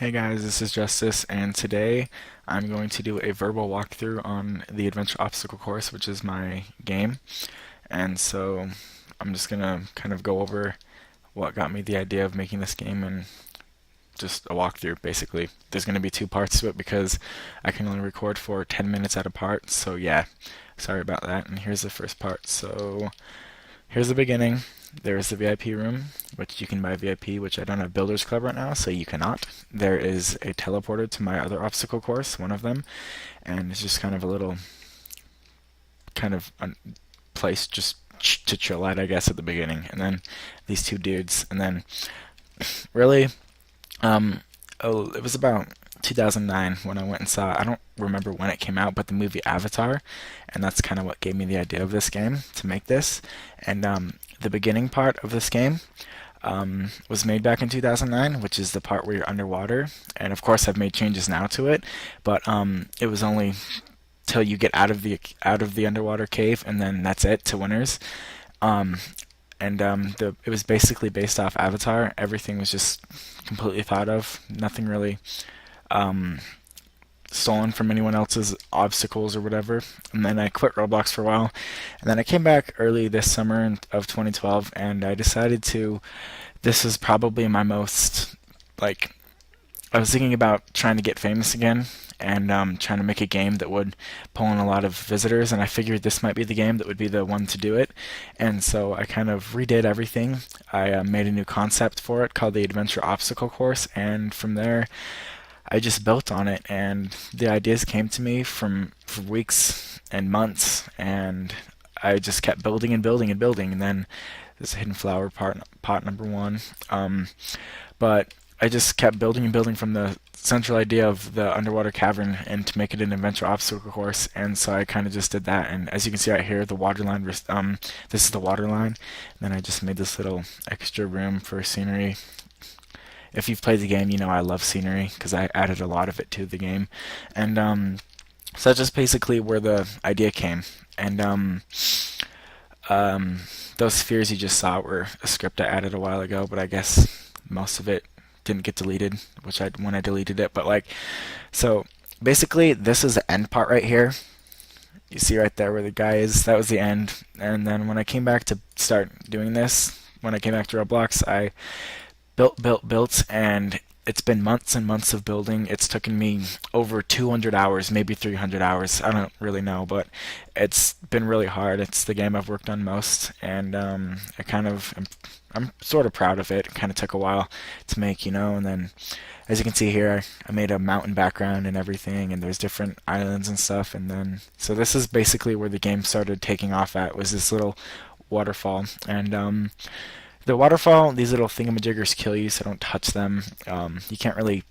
Hey guys, this is Justice, and today I'm going to do a verbal walkthrough on the Adventure Obstacle Course, which is my game. And so I'm just gonna kind of go over what got me the idea of making this game and just a walkthrough, basically. There's gonna be two parts to it because I can only record for 10 minutes at a part, so yeah, sorry about that. And here's the first part. So here's the beginning. There is the VIP room, which you can buy VIP, which I don't have Builders Club right now, so you cannot. There is a teleporter to my other obstacle course, one of them, and it's just kind of a little kind of place just to chill at, I guess, at the beginning. And then these two dudes, and then really, um, oh, it was about 2009 when I went and saw. I don't remember when it came out, but the movie Avatar, and that's kind of what gave me the idea of this game to make this. And the beginning part of this game was made back in 2009, which is the part where you're underwater. And of course, I've made changes now to it, but it was only till you get out of the underwater cave, and then that's it to winners. Um, and it was basically based off Avatar. Everything was just completely thought of. Nothing really um, stolen from anyone else's obstacles or whatever. And then I quit Roblox for a while, and then I came back early this summer of 2012, and I decided to. This is probably my most like I was thinking about trying to get famous again and trying to make a game that would pull in a lot of visitors, and I figured this might be the game that would be the one to do it. And so I kind of redid everything. I made a new concept for it called the Adventure Obstacle Course, and from there I just built on it, and the ideas came to me from for weeks and months, and I just kept building and building and building, and then this hidden flower pot number one. But I just kept building and building from the central idea of the underwater cavern and to make it an adventure obstacle course. And so I kind of just did that. And as you can see right here, the water line, this is the water line. And then I just made this little extra room for scenery. If you've played the game, you know I love scenery because I added a lot of it to the game. And so that's just basically where the idea came. And um, those spheres you just saw were a script I added a while ago, but I guess most of it didn't get deleted, which I when I deleted it. But like, so basically, this is the end part right here. You see right there where the guy is. That was the end. And then when I came back to start doing this, when I came back to Roblox, I built, and it's been months and months of building. It's taken me over 200 hours, maybe 300 hours. I don't really know, but it's been really hard. It's the game I've worked on most, and I'm sort of proud of it. It kind of took a while to make, and then as you can see here, I made a mountain background and everything, and there's different islands and stuff, and then so this is basically where the game started taking off at, was this little waterfall. And the waterfall, these little thingamajiggers kill you, so don't touch them. You can't really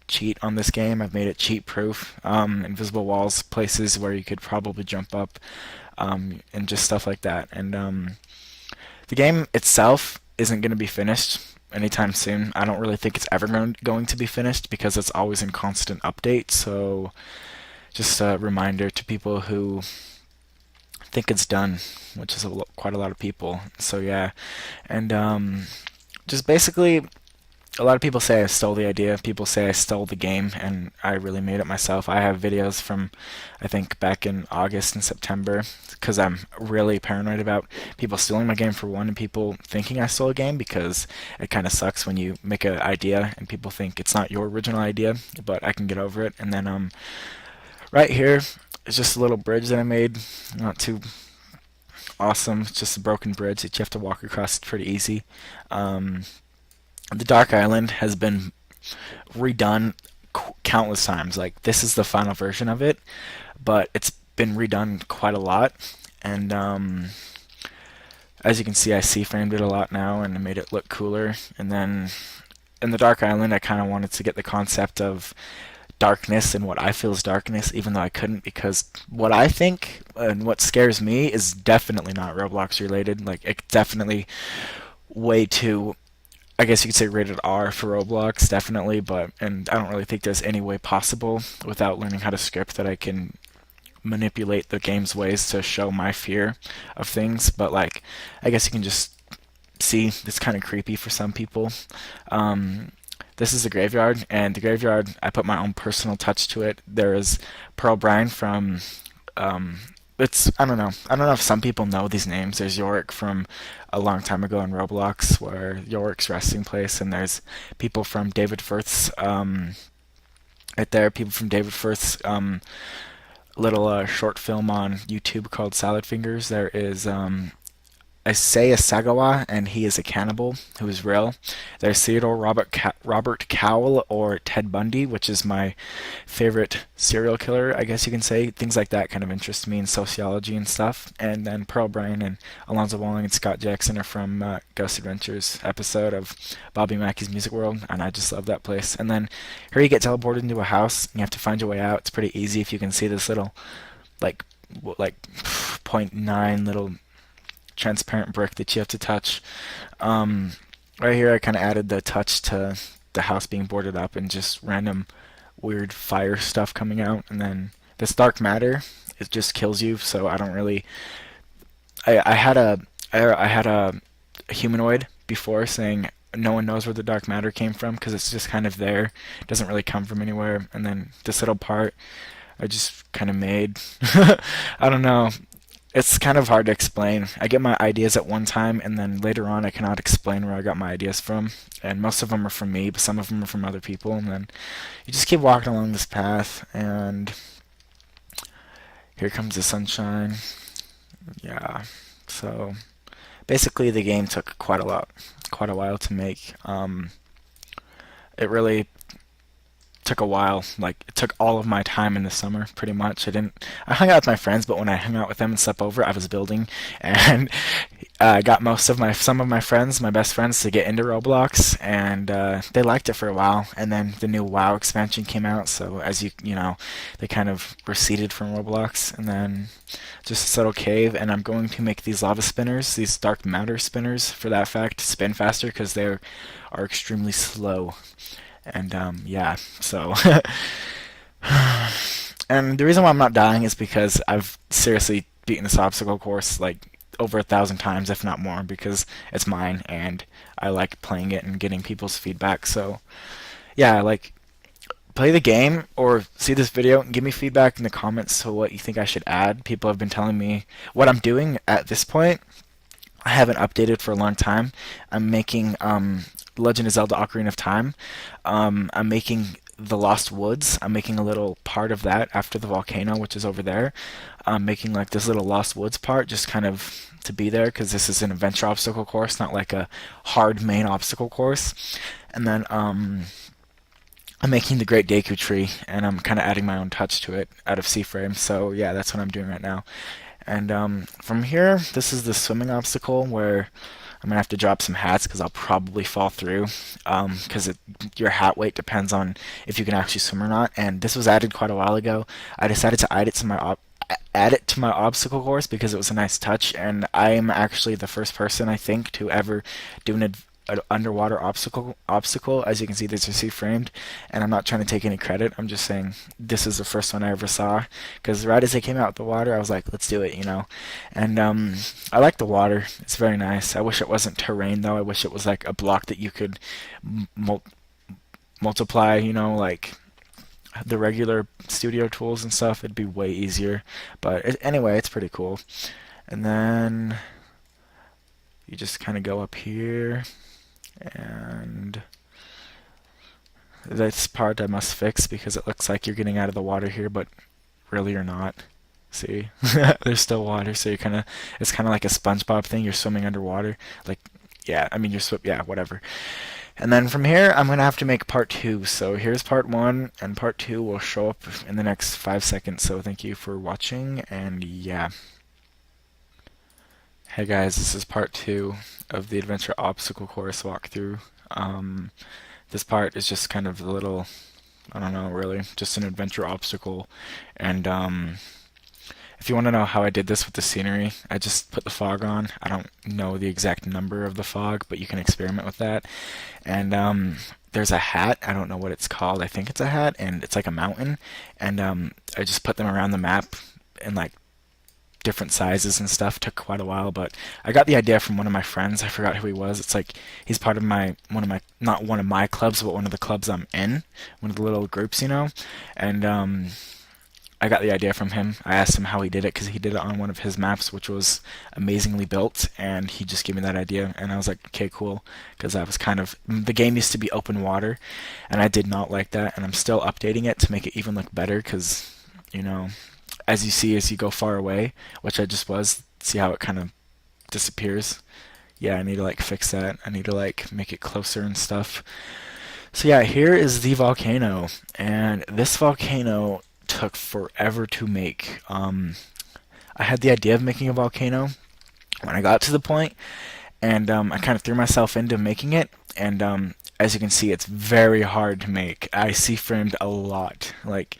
cheat on this game. I've made it cheat proof. Invisible walls, places where you could probably jump up, and just stuff like that. And the game itself isn't going to be finished anytime soon. I don't really think it's ever going to be finished because it's always in constant update. So just a reminder to people who think it's done, which is quite a lot of people. So yeah, and just basically, a lot of people say I stole the idea. People say I stole the game, and I really made it myself. I have videos from, I think, back in August and September, because I'm really paranoid about people stealing my game for one, and people thinking I stole a game, because it kind of sucks when you make an idea and people think it's not your original idea, but I can get over it. And then right here is just a little bridge that I made, not too awesome. It's just a broken bridge that you have to walk across. It's pretty easy. The Dark Island has been redone countless times. Like, this is the final version of it, but it's been redone quite a lot. And as you can see, I C-framed it a lot now, and I made it look cooler. And then in the Dark Island, I kind of wanted to get the concept of darkness and what I feel is darkness, even though I couldn't, because what I think and what scares me is definitely not Roblox related. Like, it's definitely way too, I guess you could say, rated R for Roblox, definitely, and I don't really think there's any way possible without learning how to script that I can manipulate the game's ways to show my fear of things. But like, I guess you can just see it's kind of creepy for some people. this is the graveyard, and the graveyard, I put my own personal touch to it. There is Pearl Bryan from, um, it's, I don't know if some people know these names. There's Yorick from a long time ago in Roblox, where Yorick's resting place, and there's people from David Firth's, right there, people from David Firth's, little short film on YouTube called Salad Fingers. There is Isaiah Sagawa, and he is a cannibal who is real. There's Theodore Robert Cowell, or Ted Bundy, which is my favorite serial killer, I guess you can say. Things like that kind of interest me in sociology and stuff. And then Pearl Bryan and Alonzo Walling and Scott Jackson are from Ghost Adventures episode of Bobby Mackey's Music World, and I just love that place. And then here you get teleported into a house, and you have to find your way out. It's pretty easy if you can see this little, like, like point 0.9 little transparent brick that you have to touch. Um, right here, I kind of added the touch to the house being boarded up and just random weird fire stuff coming out. And then this dark matter, it just kills you. So I don't really. I had I had a humanoid before saying no one knows where the dark matter came from because it's just kind of there. It doesn't really come from anywhere. And then this little part I just kind of made. I don't know. It's kind of hard to explain. I get my ideas at one time, and then later on, I cannot explain where I got my ideas from. And most of them are from me, but some of them are from other people. And then you just keep walking along this path, and here comes the sunshine. Yeah. So basically, the game took quite a while to make. It really took a while. Like it took all of my time in the summer, pretty much. I hung out with my friends, but when I hung out with them and slept over, I was building, and I got some of my friends, my best friends, to get into Roblox, and they liked it for a while. And then the new WoW expansion came out, so as you know, they kind of receded from Roblox, and then just this little cave. And I'm going to make these lava spinners, these dark matter spinners, for that fact, spin faster because they are extremely slow. And yeah, so and the reason why I'm not dying is because I've seriously beaten this obstacle course like over 1,000 times, if not more, because it's mine and I like playing it and getting people's feedback. So yeah, like play the game or see this video and give me feedback in the comments to what you think I should add. People have been telling me what I'm doing at this point. I haven't updated for a long time. I'm making Legend of Zelda: Ocarina of Time. I'm making the Lost Woods. I'm making a little part of that after the volcano, which is over there. I'm making like this little Lost Woods part, just kind of to be there, because this is an adventure obstacle course, not like a hard main obstacle course. And then I'm making the Great Deku Tree, and I'm kind of adding my own touch to it out of C-frame. So yeah, that's what I'm doing right now. And from here, this is the swimming obstacle where I'm gonna have to drop some hats because I'll probably fall through. Because your hat weight depends on if you can actually swim or not. And this was added quite a while ago. I decided to add it to my obstacle course because it was a nice touch. And I am actually the first person, I think, to ever do an underwater obstacle. As you can see, these are C-framed, and I'm not trying to take any credit. I'm just saying this is the first one I ever saw, because right as they came out of the water, I was like, let's do it, you know. And I like the water. It's very nice. I wish it wasn't terrain, though. I wish it was like a block that you could multiply, you know, like the regular studio tools and stuff. It'd be way easier. But anyway, it's pretty cool. And then you just kind of go up here, and this part I must fix because it looks like you're getting out of the water here, but really you're not. See, there's still water, so it's kind of like a SpongeBob thing. You're swimming underwater, like, yeah. I mean, yeah, whatever. And then from here, I'm gonna have to make part two. So here's part one, and part two will show up in the next 5 seconds. So thank you for watching, and yeah. Hey guys, this is part two of the Adventure Obstacle Course walkthrough. This part is just kind of a little, I don't know, really, just an adventure obstacle. And if you want to know how I did this with the scenery, I just put the fog on. I don't know the exact number of the fog, but you can experiment with that. And there's a hat. I don't know what it's called. I think it's a hat, and it's like a mountain. And I just put them around the map in like different sizes and stuff. Took quite a while, but I got the idea from one of my friends. I forgot who he was. It's like he's part of my one of my not one of my clubs, but one of the clubs I'm in, one of the little groups, and I got the idea from him. I asked him how he did it because he did it on one of his maps, which was amazingly built, and he just gave me that idea, and I was like, okay, cool, because I was kind of the game used to be open water, and I did not like that, and I'm still updating it to make it even look better, because you know, as you see as you go far away, which I just was, see how it kind of disappears. Yeah, I need to like fix that. I need to like make it closer and stuff. So yeah, here is the volcano, and this volcano took forever to make. I had the idea of making a volcano when I got to the point, and I kind of threw myself into making it. And as you can see, it's very hard to make. I C-framed a lot. Like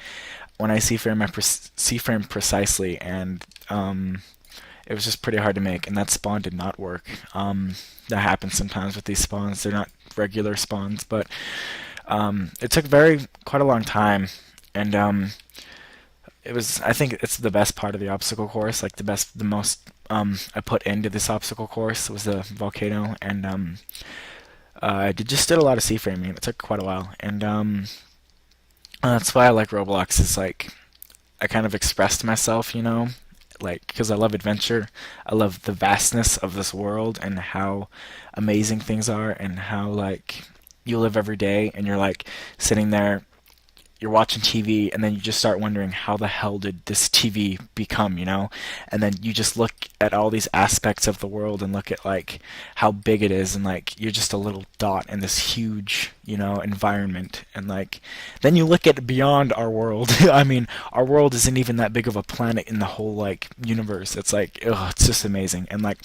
when I C-frame, I C-framed precisely, and it was just pretty hard to make. And that spawn did not work. That happens sometimes with these spawns. They're not regular spawns, but it took quite a long time, and it was. I think it's the best part of the obstacle course. Like the most I put into this obstacle course was the volcano, and just did a lot of C-framing. It took quite a while, and that's why I like Roblox. Is like I kind of expressed myself, like because I love adventure. I love the vastness of this world and how amazing things are, and how like you live every day and you're like sitting there, you're watching TV, and then you just start wondering how the hell did this TV become. And then you just look at all these aspects of the world and look at like how big it is, and like you're just a little dot in this huge, environment, and like then you look at beyond our world. I mean, our world isn't even that big of a planet in the whole like universe. It's like, it's just amazing. And like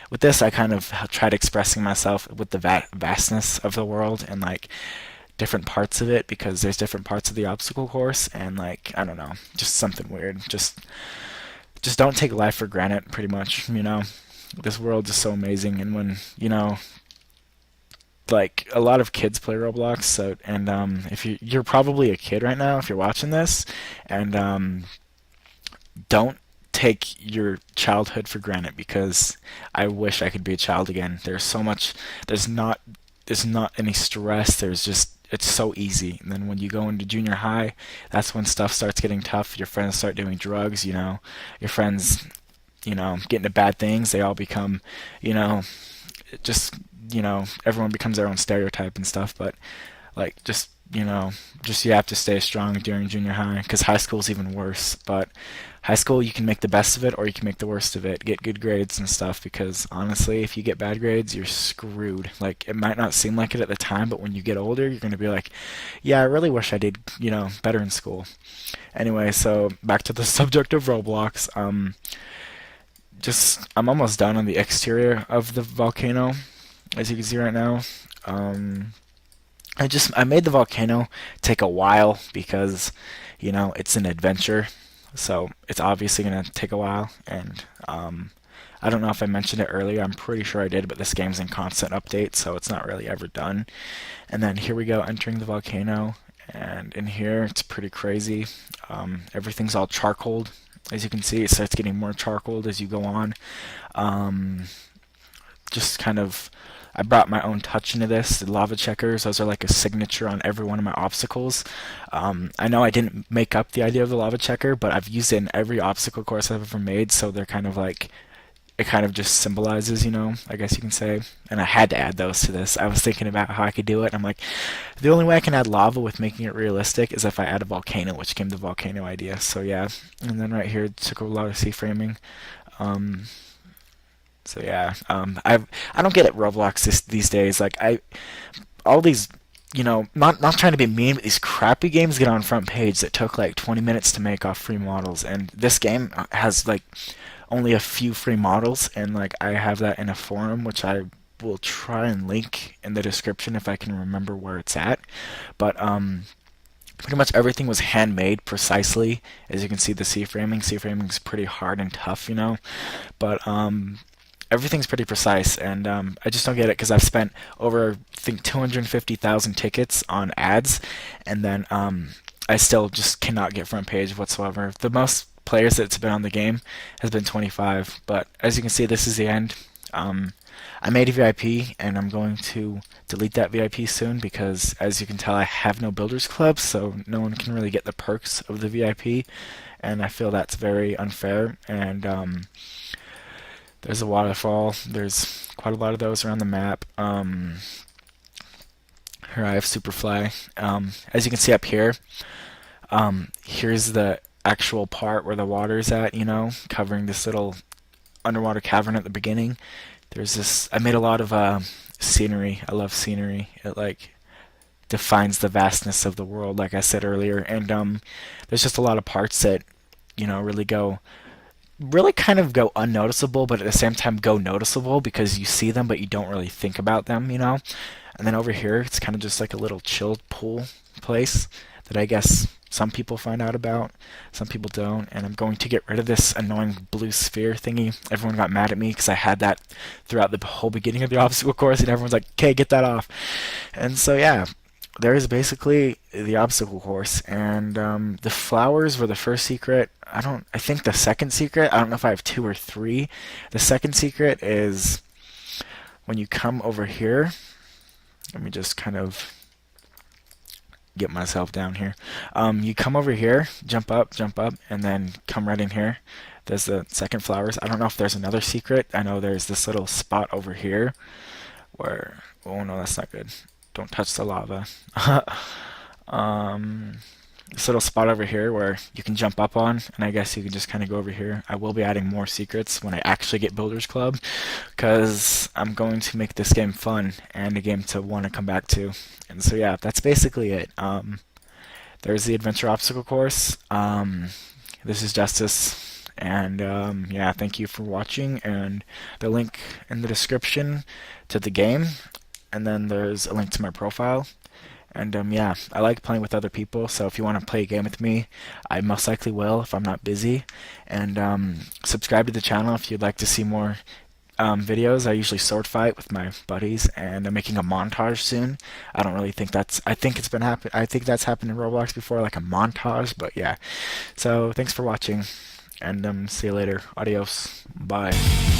with this, I kind of tried expressing myself with the vastness of the world, and like different parts of it, because there's different parts of the obstacle course, and like I don't know, just something weird. Just don't take life for granted, pretty much. This world is so amazing, and when like a lot of kids play Roblox, so and if you're probably a kid right now if you're watching this, and don't take your childhood for granted, because I wish I could be a child again. There's so much. There's not any stress. There's just it's so easy. And then when you go into junior high, that's when stuff starts getting tough. Your friends start doing drugs. Your friends, get into bad things. They all become, you know, just everyone becomes their own stereotype and stuff. But like just you have to stay strong during junior high, because high school is even worse. But high school, you can make the best of it or you can make the worst of it, get good grades and stuff, because honestly, if you get bad grades, you're screwed. Like it might not seem like it at the time, but when you get older, you're going to be like, yeah, I really wish I did better in school. Anyway, so back to the subject of Roblox. Just I'm almost done on the exterior of the volcano, as you can see right now. um I made the volcano take a while, because it's an adventure, so it's obviously gonna take a while. And I don't know if I mentioned it earlier. I'm pretty sure I did, but this game's in constant update, so it's not really ever done. And then here we go, entering the volcano, and in here it's pretty crazy. Everything's all charcoaled, as you can see. It starts getting more charcoaled as you go on. Um, just kind of I brought my own touch into this. The lava checkers, those are like a signature on every one of my obstacles. I know I didn't make up the idea of the lava checker, but I've used it in every obstacle course I've ever made, so they're kind of like, it kind of just symbolizes, I guess you can say. And I had to add those to this. I was thinking about how I could do it. I'm like, the only way I can add lava with making it realistic is if I add a volcano, which came the volcano idea. So yeah, and then right here, it took a lot of C-framing. Um, so yeah, I don't get it Roblox these days. Like all these, not trying to be mean, but these crappy games get on front page that took like 20 minutes to make off free models, and this game has like only a few free models, and like I have that in a forum, which I will try and link in the description if I can remember where it's at. But pretty much everything was handmade precisely. As you can see, the C-framing is pretty hard and tough, but everything's pretty precise, and I just don't get it, because I've spent over, I think, 250,000 tickets on ads, and then I still just cannot get front page whatsoever. The most players that's been on the game has been 25. But as you can see, this is the end. Um, I made a VIP, and I'm going to delete that VIP soon because, as you can tell, I have no builders club, so no one can really get the perks of the VIP, and I feel that's very unfair. And there's a waterfall. There's quite a lot of those around the map. Here I have Superfly. As you can see up here, here's the actual part where the water's at, covering this little underwater cavern at the beginning. There's this. I made a lot of scenery. I love scenery. It like defines the vastness of the world, like I said earlier. And there's just a lot of parts that really kind of go unnoticeable, but at the same time go noticeable because you see them, but you don't really think about them. And then over here, it's kind of just like a little chilled pool place that I guess some people find out about, some people don't. And I'm going to get rid of this annoying blue sphere thingy. Everyone got mad at me because I had that throughout the whole beginning of the obstacle course, and everyone's like, "Okay, get that off." And so yeah, there is basically the obstacle course, and the flowers were the first secret. I think the second secret. I don't know if I have two or three. The second secret is when you come over here. Let me just kind of get myself down here. You come over here, jump up, and then come right in here. There's the second flowers. I don't know if there's another secret. I know there's this little spot over here where, oh no, that's not good. Don't touch the lava. This little spot over here where you can jump up on, and I guess you can just kind of go over here. I will be adding more secrets when I actually get Builders Club, because I'm going to make this game fun and a game to want to come back to. And so yeah, that's basically it. There's the adventure obstacle course. This is Justice, and yeah, thank you for watching. And the link in the description to the game, and then there's a link to my profile. And yeah, I like playing with other people, so if you want to play a game with me, I most likely will if I'm not busy. And subscribe to the channel if you'd like to see more videos. I usually sword fight with my buddies, and I'm making a montage soon. I don't really think that's. I think it's been happen. I think that's happened in Roblox before, like a montage. But yeah, so thanks for watching, and see you later. Adios. Bye.